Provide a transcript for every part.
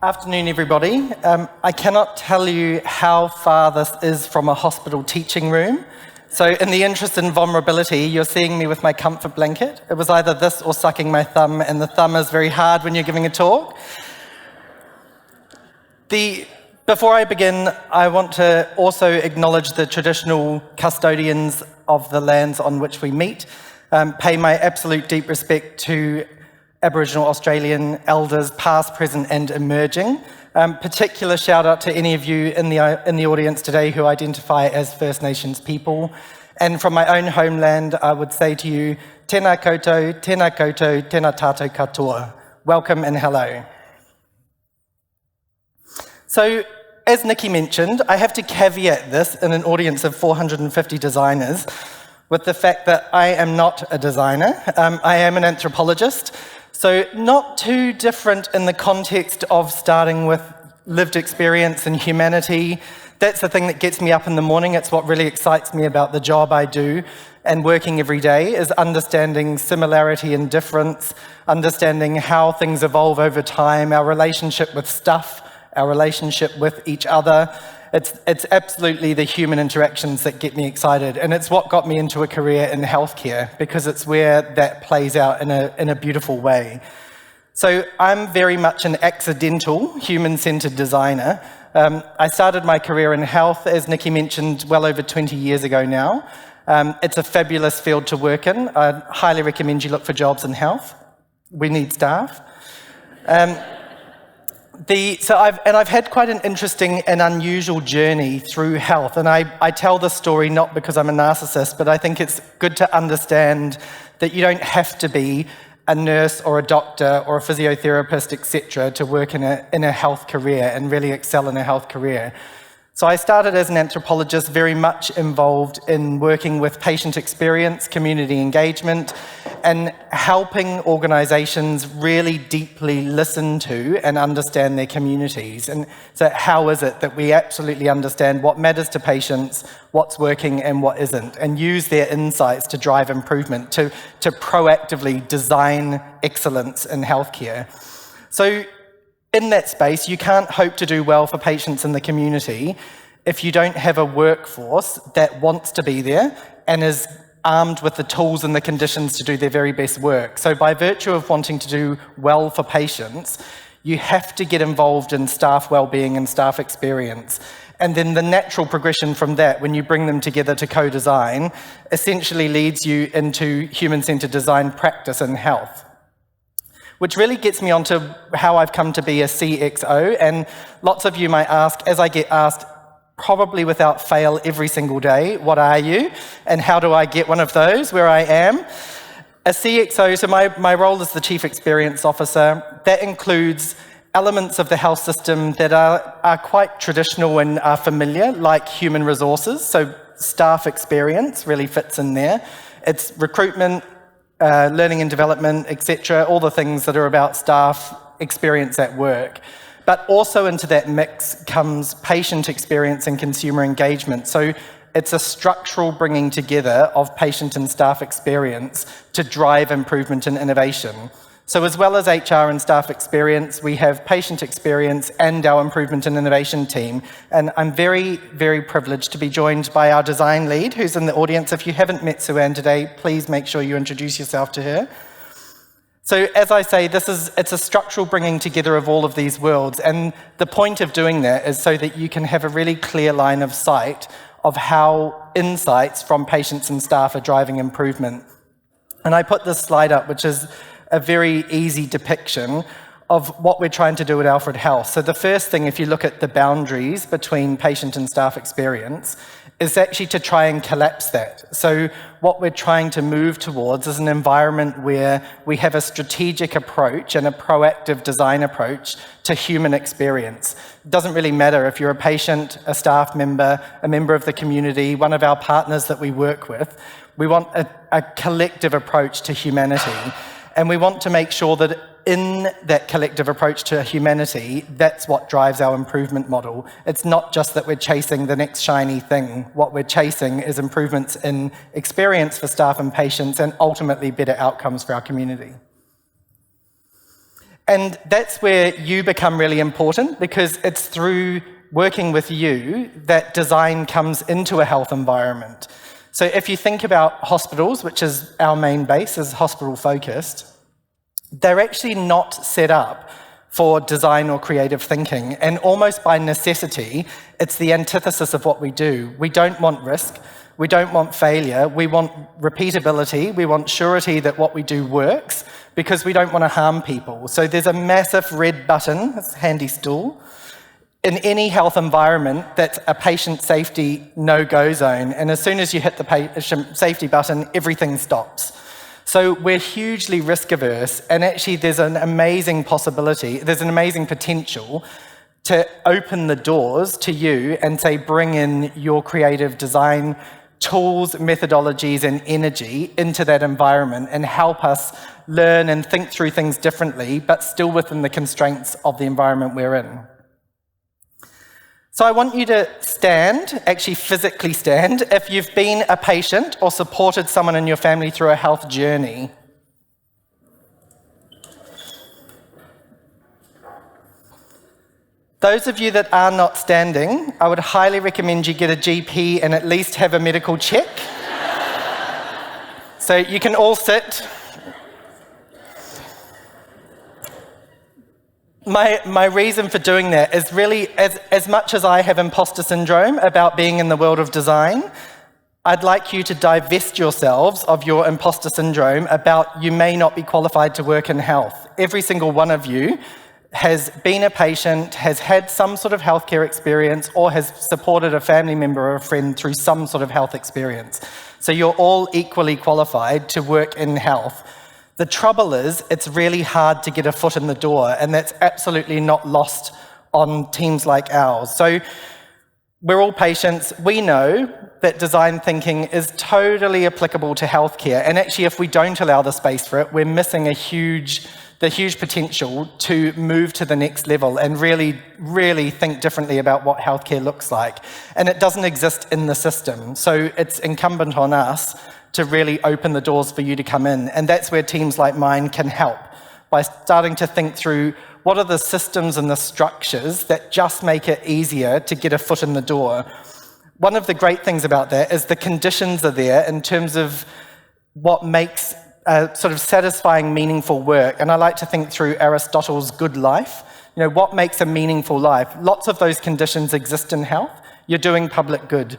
Afternoon, everybody. I cannot tell you how far this is from a hospital teaching room. So in the interest in vulnerability, you're seeing me with my comfort blanket. It was either this or sucking my thumb, and the thumb is very hard when you're giving a talk. Before I begin, I want to also acknowledge the traditional custodians of the lands on which we meet, pay my absolute deep respect to Aboriginal Australian elders, past, present and emerging. Particular shout out to any of you in the audience today who identify as First Nations people. And from my own homeland, I would say to you, tēnā koutou, tēnā tātou katoa. Welcome and hello. So, as Nikki mentioned, I have to caveat this in an audience of 450 designers with the fact that I am not a designer. I am an anthropologist. So not too different in the context of starting with lived experience and humanity. That's the thing that gets me up in the morning. It's what really excites me about the job I do and working every day, is understanding similarity and difference, understanding how things evolve over time, our relationship with stuff, our relationship with each other. It's absolutely the human interactions that get me excited, and it's what got me into a career in healthcare, because it's where that plays out in a beautiful way. So I'm very much an accidental human-centered designer. I started my career in health, as Nikki mentioned, well over 20 years ago now. It's a fabulous field to work in. I highly recommend you look for jobs in health. We need staff. I've had quite an interesting and unusual journey through health, and I tell this story not because I'm a narcissist, but I think it's good to understand that you don't have to be a nurse or a doctor or a physiotherapist, etc., to work in a health career and really excel in a health career. So I started as an anthropologist, very much involved in working with patient experience, community engagement, and helping organisations really deeply listen to and understand their communities. And so how is it that we absolutely understand what matters to patients, what's working and what isn't, and use their insights to drive improvement, to proactively design excellence in healthcare. So in that space, you can't hope to do well for patients in the community if you don't have a workforce that wants to be there and is armed with the tools and the conditions to do their very best work. So by virtue of wanting to do well for patients, you have to get involved in staff wellbeing and staff experience. And then the natural progression from that, when you bring them together to co-design, essentially leads you into human-centered design practice in health. Which really gets me onto how I've come to be a CXO, and lots of you might ask, as I get asked probably without fail every single day, what are you and how do I get one of those where I am? A CXO, so my role is the Chief Experience Officer. That includes elements of the health system that are quite traditional and are familiar, like human resources, so staff experience really fits in there. It's recruitment, learning and development, etc., all the things that are about staff experience at work. But also into that mix comes patient experience and consumer engagement. So it's a structural bringing together of patient and staff experience to drive improvement and innovation. So as well as HR and staff experience, we have patient experience and our improvement and innovation team. And I'm very, very privileged to be joined by our design lead, who's in the audience. If you haven't met Sue-Ann today, please make sure you introduce yourself to her. So as I say, it's a structural bringing together of all of these worlds. And the point of doing that is so that you can have a really clear line of sight of how insights from patients and staff are driving improvement. And I put this slide up, which is a very easy depiction of what we're trying to do at Alfred Health. So the first thing, if you look at the boundaries between patient and staff experience, is actually to try and collapse that. So what we're trying to move towards is an environment where we have a strategic approach and a proactive design approach to human experience. It doesn't really matter if you're a patient, a staff member, a member of the community, one of our partners that we work with. We want a collective approach to humanity. And we want to make sure that in that collective approach to humanity, that's what drives our improvement model. It's not just that we're chasing the next shiny thing. What we're chasing is improvements in experience for staff and patients and ultimately better outcomes for our community. And that's where you become really important, because it's through working with you that design comes into a health environment. So if you think about hospitals, which is our main base, is hospital focused, they're actually not set up for design or creative thinking. And almost by necessity, it's the antithesis of what we do. We don't want risk. We don't want failure. We want repeatability. We want surety that what we do works, because we don't want to harm people. So there's a massive red button, it's a handy stool, in any health environment that's a patient safety no-go zone. And as soon as you hit the patient safety button, everything stops. So we're hugely risk averse, and actually there's an amazing possibility, there's an amazing potential to open the doors to you and say, bring in your creative design tools, methodologies, and energy into that environment and help us learn and think through things differently, but still within the constraints of the environment we're in. So I want you to stand, actually physically stand, if you've been a patient or supported someone in your family through a health journey. Those of you that are not standing, I would highly recommend you get a GP and at least have a medical check. So you can all sit. My reason for doing that is really, as much as I have imposter syndrome about being in the world of design, I'd like you to divest yourselves of your imposter syndrome about you may not be qualified to work in health. Every single one of you has been a patient, has had some sort of healthcare experience, or has supported a family member or a friend through some sort of health experience. So you're all equally qualified to work in health. The trouble is, it's really hard to get a foot in the door, and that's absolutely not lost on teams like ours. So we're all patients. We know that design thinking is totally applicable to healthcare, and actually if we don't allow the space for it, we're missing the huge potential to move to the next level and really think differently about what healthcare looks like. And it doesn't exist in the system, so it's incumbent on us to really open the doors for you to come in. And that's where teams like mine can help, by starting to think through what are the systems and the structures that just make it easier to get a foot in the door. One of the great things about that is the conditions are there in terms of what makes sort of satisfying, meaningful work. And I like to think through Aristotle's good life. You know, what makes a meaningful life? Lots of those conditions exist in health. You're doing public good.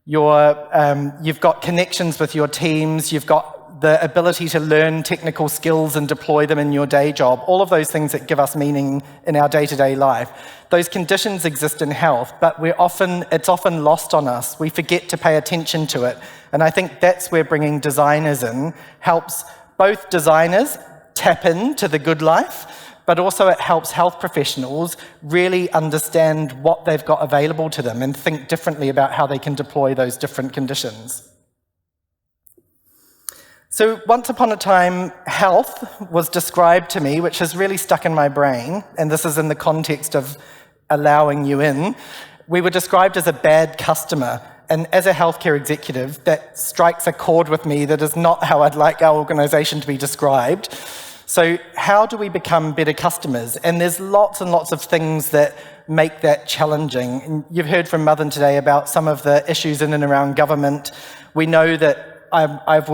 You've got connections with your teams, you've got the ability to learn technical skills and deploy them in your day job, all of those things that give us meaning in our day-to-day life. Those conditions exist in health, but it's often lost on us. We forget to pay attention to it. And I think that's where bringing designers in helps both designers tap into the good life, but also it helps health professionals really understand what they've got available to them and think differently about how they can deploy those different conditions. So once upon a time, health was described to me, which has really stuck in my brain, and this is in the context of allowing you in. We were described as a bad customer, and as a healthcare executive, that strikes a chord with me that is not how I'd like our organisation to be described. So how do we become better customers? And there's lots and lots of things that make that challenging. And you've heard from Mothen today about some of the issues in and around government. We know that I've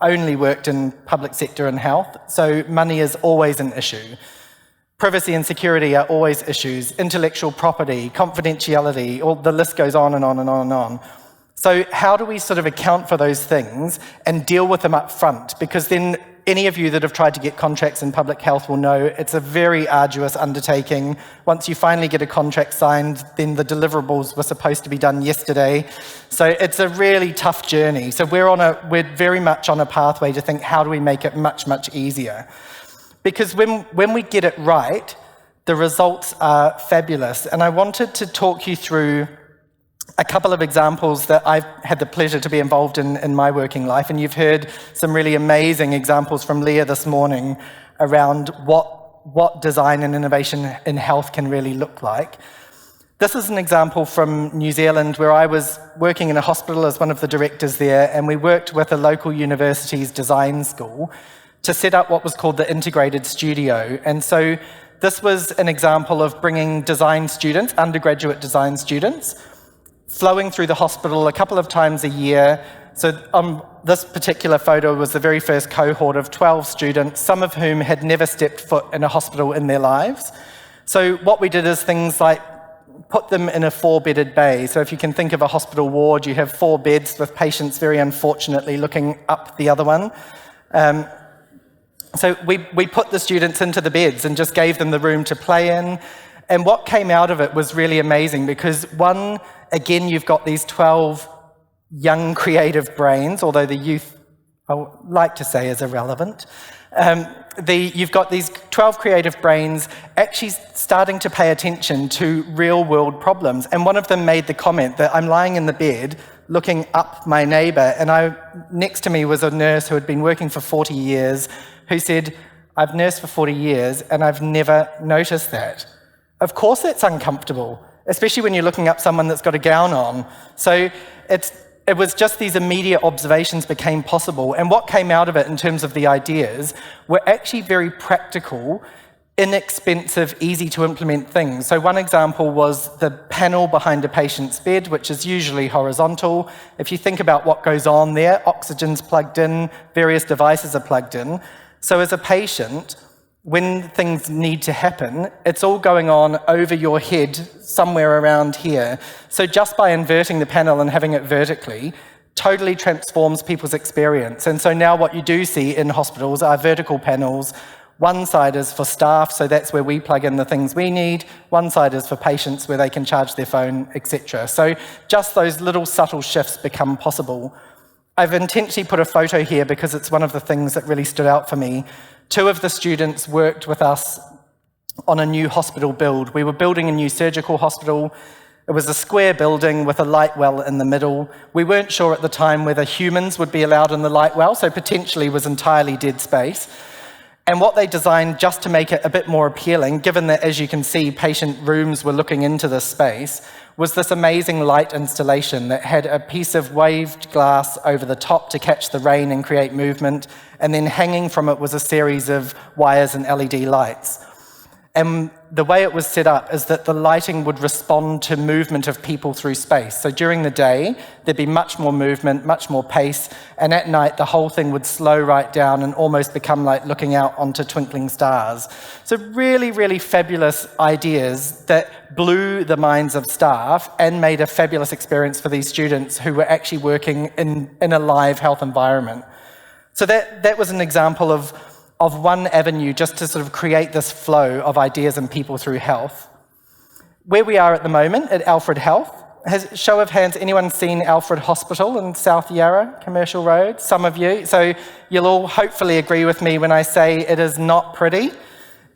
only worked in public sector and health, so money is always an issue. Privacy and security are always issues. Intellectual property, confidentiality, all the list goes on and on and on and on. So how do we sort of account for those things and deal with them up front? Because then any of you that have tried to get contracts in public health will know it's a very arduous undertaking. Once you finally get a contract signed, then the deliverables were supposed to be done yesterday. So it's a really tough journey. So we're very much on a pathway to think, how do we make it much, much easier? Because when we get it right, the results are fabulous. And I wanted to talk you through a couple of examples that I've had the pleasure to be involved in my working life, and you've heard some really amazing examples from Leah this morning around what design and innovation in health can really look like. This is an example from New Zealand where I was working in a hospital as one of the directors there, and we worked with a local university's design school to set up what was called the integrated studio. And so this was an example of bringing design students, undergraduate design students, flowing through the hospital a couple of times a year. So this particular photo was the very first cohort of 12 students, some of whom had never stepped foot in a hospital in their lives. So what we did is things like put them in a 4-bedded bay. So if you can think of a hospital ward, you have 4 beds with patients very unfortunately looking up the other one. So we put the students into the beds and just gave them the room to play in. And what came out of it was really amazing because one, again, you've got these 12 young creative brains, although the youth, I would like to say, is irrelevant. You've got these 12 creative brains actually starting to pay attention to real-world problems. And one of them made the comment that I'm lying in the bed looking up my neighbour, and next to me was a nurse who had been working for 40 years who said, I've nursed for 40 years and I've never noticed that. Of course it's uncomfortable, especially when you're looking up someone that's got a gown on. So it was just these immediate observations became possible. And what came out of it in terms of the ideas were actually very practical, inexpensive, easy to implement things. So one example was the panel behind a patient's bed, which is usually horizontal. If you think about what goes on there, oxygen's plugged in, various devices are plugged in. So as a patient, when things need to happen, it's all going on over your head, somewhere around here. So just by inverting the panel and having it vertically, totally transforms people's experience. And so now what you do see in hospitals are vertical panels. One side is for staff, so that's where we plug in the things we need. One side is for patients where they can charge their phone, etc. So just those little subtle shifts become possible. I've intentionally put a photo here because it's one of the things that really stood out for me. 2 of the students worked with us on a new hospital build. We were building a new surgical hospital. It was a square building with a light well in the middle. We weren't sure at the time whether humans would be allowed in the light well, so potentially was entirely dead space. And what they designed just to make it a bit more appealing, given that, as you can see, patient rooms were looking into this space, was this amazing light installation that had a piece of waved glass over the top to catch the rain and create movement, and then hanging from it was a series of wires and LED lights. And the way it was set up is that the lighting would respond to movement of people through space. So during the day, there'd be much more movement, much more pace, and at night the whole thing would slow right down and almost become like looking out onto twinkling stars. So really, really fabulous ideas that blew the minds of staff and made a fabulous experience for these students who were actually working in a live health environment. So that was an example of one avenue just to sort of create this flow of ideas and people through health. Where we are at the moment at Alfred Health, show of hands, anyone seen Alfred Hospital in South Yarra, Commercial Road? Some of you. So you'll all hopefully agree with me when I say it is not pretty.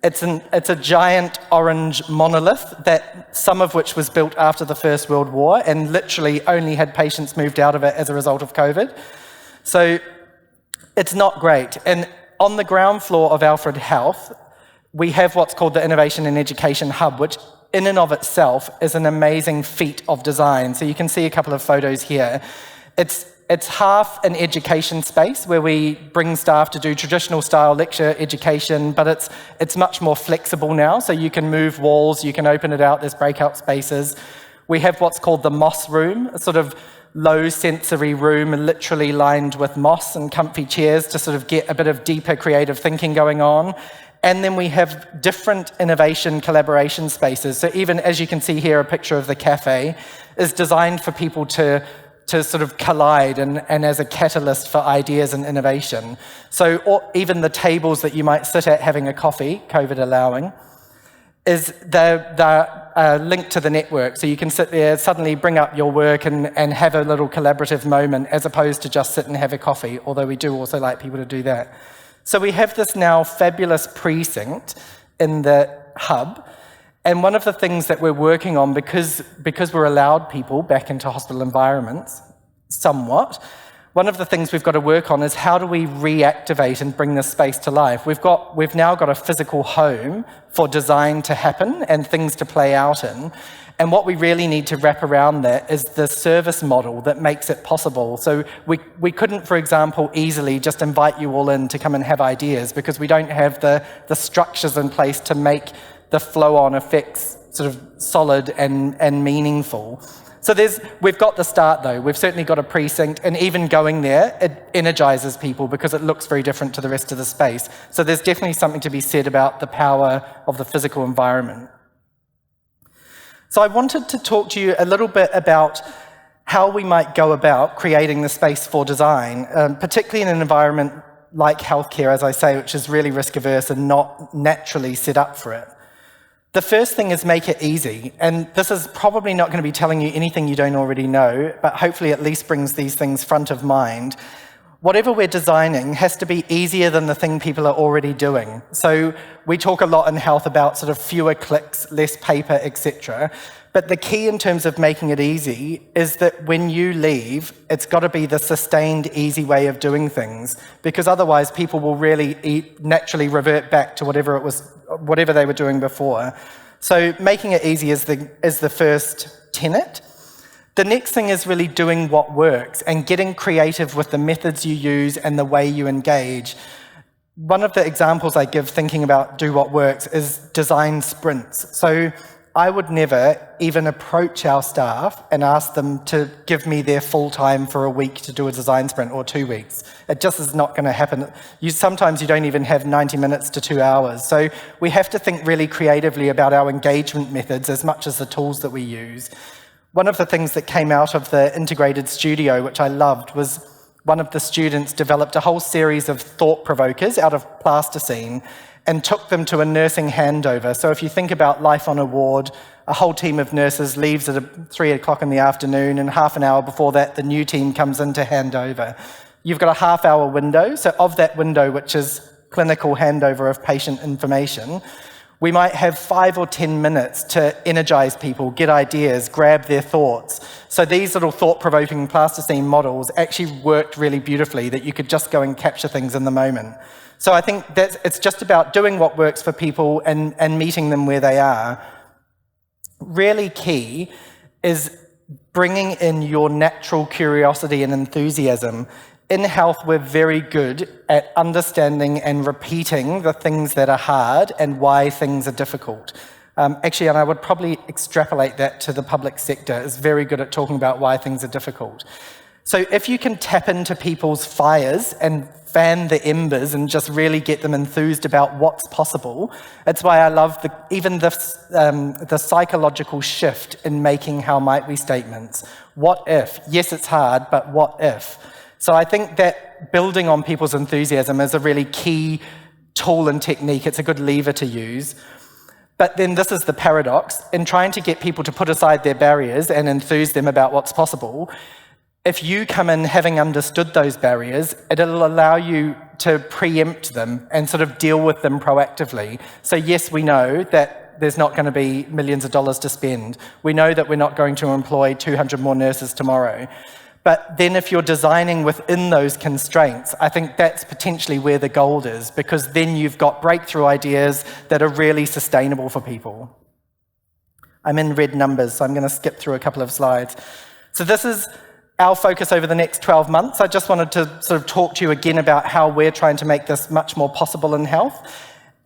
It's a giant orange monolith, that some of which was built after the First World War and literally only had patients moved out of it as a result of COVID. So it's not great. And on the ground floor of Alfred Health, we have what's called the Innovation and Education Hub, which in and of itself is an amazing feat of design. So you can see a couple of photos here. It's half an education space where we bring staff to do traditional style lecture education, but it's much more flexible now. So you can move walls, you can open it out, there's breakout spaces. We have what's called the moss room, a sort of low sensory room literally lined with moss and comfy chairs to sort of get a bit of deeper creative thinking going on. And then we have different innovation collaboration spaces. So even as you can see here, a picture of the cafe is designed for people to sort of collide and as a catalyst for ideas and innovation. So even the tables that you might sit at having a coffee, COVID allowing, is they're linked to the network. So you can sit there, suddenly bring up your work and have a little collaborative moment as opposed to just sit and have a coffee, although we do also like people to do that. So we have this now fabulous precinct in the hub. And one of the things that we're working on, because we're allowed people back into hospital environments somewhat, one of the things we've got to work on is how do we reactivate and bring this space to life? We've now got a physical home for design to happen and things to play out in. And what we really need to wrap around that is the service model that makes it possible. So we couldn't, for example, easily just invite you all in to come and have ideas because we don't have the structures in place to make the flow-on effects sort of solid and meaningful. So we've got the start though. We've certainly got a precinct, and even going there, it energizes people because it looks very different to the rest of the space. So there's definitely something to be said about the power of the physical environment. So I wanted to talk to you a little bit about how we might go about creating the space for design, particularly in an environment like healthcare, as I say, which is really risk averse and not naturally set up for it. The first thing is make it easy, and this is probably not going to be telling you anything you don't already know, but hopefully at least brings these things front of mind. Whatever we're designing has to be easier than the thing people are already doing. So we talk a lot in health about sort of fewer clicks, less paper, etc. But the key in terms of making it easy is that when you leave, it's got to be the sustained, easy way of doing things, because otherwise people will really naturally revert back to whatever they were doing before. So making it easy is the first tenet. The next thing is really doing what works and getting creative with the methods you use and the way you engage. One of the examples I give thinking about do what works is design sprints. So I would never even approach our staff and ask them to give me their full time for a week to do a design sprint or 2 weeks. It just is not going to happen. Sometimes you don't even have 90 minutes to 2 hours. So we have to think really creatively about our engagement methods as much as the tools that we use. One of the things that came out of the integrated studio, which I loved, was one of the students developed a whole series of thought provokers out of plasticine and took them to a nursing handover. So if you think about life on a ward, a whole team of nurses leaves at 3 o'clock in the afternoon, and half an hour before that, the new team comes in to hand over. You've got a half-hour window. So of that window, which is clinical handover of patient information, we might have 5 or 10 minutes to energize people, get ideas, grab their thoughts. So these little thought-provoking plasticine models actually worked really beautifully, that you could just go and capture things in the moment. So I think it's just about doing what works for people and meeting them where they are. Really key is bringing in your natural curiosity and enthusiasm. In health, we're very good at understanding and repeating the things that are hard and why things are difficult. Actually, and I would probably extrapolate that to the public sector, is very good at talking about why things are difficult. So if you can tap into people's fires and fan the embers and just really get them enthused about what's possible, that's why I love even the psychological shift in making how might we statements. What if? Yes, it's hard, but what if? So I think that building on people's enthusiasm is a really key tool and technique. It's a good lever to use. But then this is the paradox. In trying to get people to put aside their barriers and enthuse them about what's possible, if you come in having understood those barriers, it'll allow you to preempt them and sort of deal with them proactively. So yes, we know that there's not going to be millions of dollars to spend. We know that we're not going to employ 200 more nurses tomorrow. But then if you're designing within those constraints, I think that's potentially where the gold is, because then you've got breakthrough ideas that are really sustainable for people. I'm in red numbers, so I'm going to skip through a couple of slides. So this is our focus over the next 12 months. I just wanted to sort of talk to you again about how we're trying to make this much more possible in health.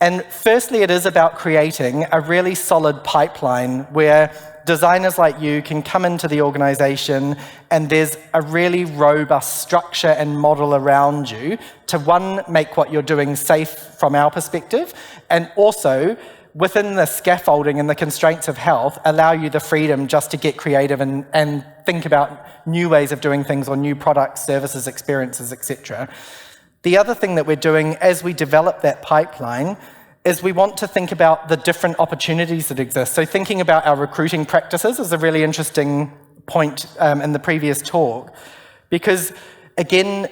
And firstly, it is about creating a really solid pipeline where designers like you can come into the organisation and there's a really robust structure and model around you to, one, make what you're doing safe from our perspective, and also within the scaffolding and the constraints of health, allow you the freedom just to get creative and think about new ways of doing things or new products, services, experiences, etc. The other thing that we're doing as we develop that pipeline is we want to think about the different opportunities that exist. So thinking about our recruiting practices is a really interesting point in the previous talk, because again,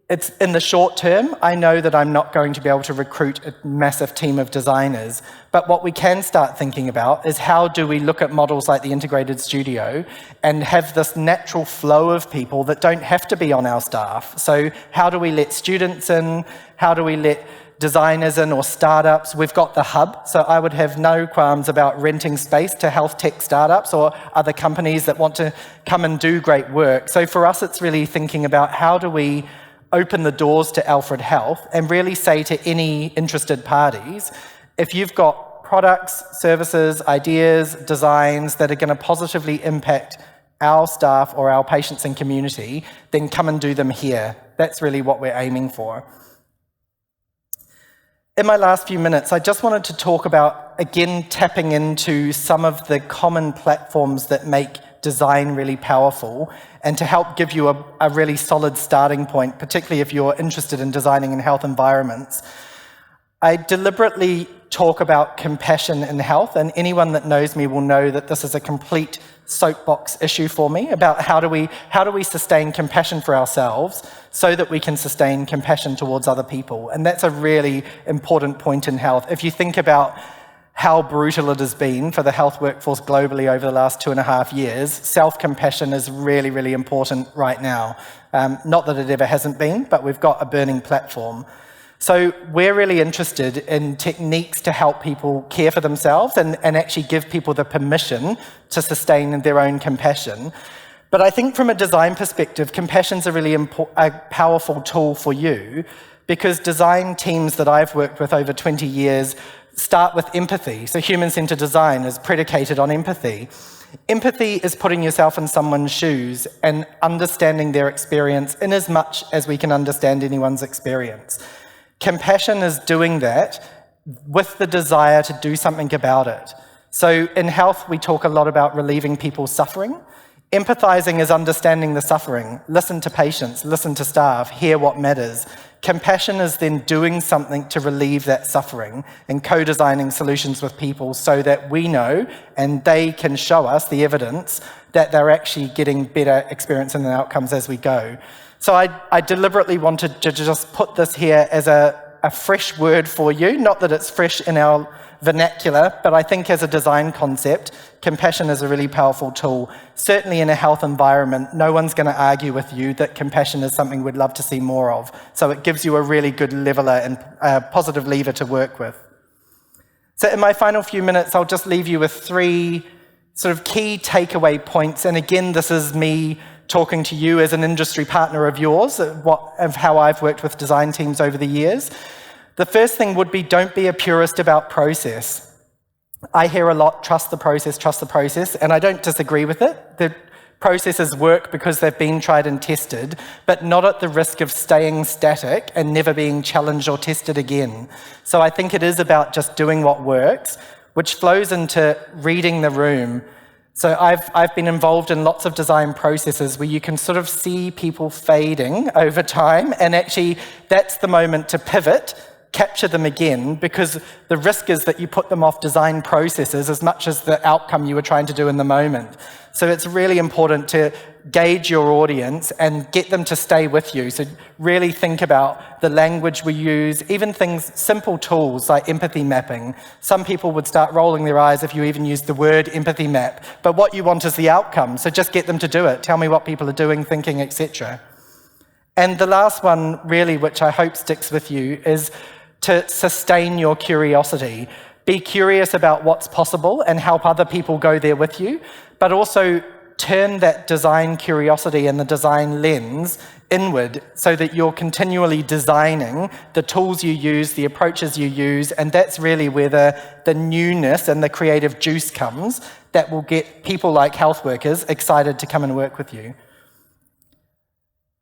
it's in the short term, I know that I'm not going to be able to recruit a massive team of designers, but what we can start thinking about is how do we look at models like the integrated studio and have this natural flow of people that don't have to be on our staff. So how do we let students in? How do we let designers in or startups? We've got the hub, so I would have no qualms about renting space to health tech startups or other companies that want to come and do great work. So for us, it's really thinking about how do we open the doors to Alfred Health and really say to any interested parties, if you've got products, services, ideas, designs that are going to positively impact our staff or our patients and community, then come and do them here. That's really what we're aiming for. In my last few minutes, I just wanted to talk about, again, tapping into some of the common platforms that make design really powerful and to help give you a really solid starting point, particularly if you're interested in designing in health environments. I deliberately talk about compassion in health, and anyone that knows me will know that this is a complete soapbox issue for me about how do we sustain compassion for ourselves so that we can sustain compassion towards other people. And that's a really important point in health. If you think about how brutal it has been for the health workforce globally over the last 2.5 years, self-compassion is really, really important right now. Not that it ever hasn't been, but we've got a burning platform. So we're really interested in techniques to help people care for themselves and actually give people the permission to sustain their own compassion. But I think from a design perspective, compassion's a really powerful tool for you, because design teams that I've worked with over 20 years start with empathy. So human-centered design is predicated on empathy. Empathy is putting yourself in someone's shoes and understanding their experience in as much as we can understand anyone's experience. Compassion is doing that with the desire to do something about it. So in health, we talk a lot about relieving people's suffering. Empathizing is understanding the suffering. Listen to patients, listen to staff, hear what matters. Compassion is then doing something to relieve that suffering and co-designing solutions with people so that we know and they can show us the evidence that they're actually getting better experience and outcomes as we go. So I deliberately wanted to just put this here as a fresh word for you, not that it's fresh in our vernacular, but I think as a design concept, compassion is a really powerful tool. Certainly in a health environment, no one's going to argue with you that compassion is something we'd love to see more of. So it gives you a really good leveler and positive lever to work with. So in my final few minutes, I'll just leave you with 3 sort of key takeaway points. And again, this is me talking to you as an industry partner of yours, of how I've worked with design teams over the years. The first thing would be, don't be a purist about process. I hear a lot, trust the process, and I don't disagree with it. The processes work because they've been tried and tested, but not at the risk of staying static and never being challenged or tested again. So I think it is about just doing what works, which flows into reading the room. So I've been involved in lots of design processes where you can sort of see people fading over time, and actually that's the moment to pivot, capture them again, because the risk is that you put them off design processes as much as the outcome you were trying to do in the moment. So it's really important to gauge your audience and get them to stay with you. So really think about the language we use, even things, simple tools like empathy mapping. Some people would start rolling their eyes if you even use the word empathy map, but what you want is the outcome. So just get them to do it. Tell me what people are doing, thinking, etc. And the last one, really, which I hope sticks with you, is to sustain your curiosity. Be curious about what's possible and help other people go there with you, but also turn that design curiosity and the design lens inward so that you're continually designing the tools you use, the approaches you use, and that's really where the newness and the creative juice comes that will get people like health workers excited to come and work with you.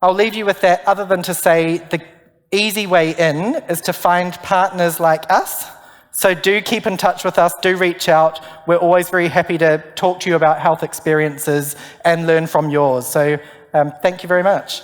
I'll leave you with that, other than to say the easy way in is to find partners like us. So do keep in touch with us, do reach out. We're always very happy to talk to you about health experiences and learn from yours. So thank you very much.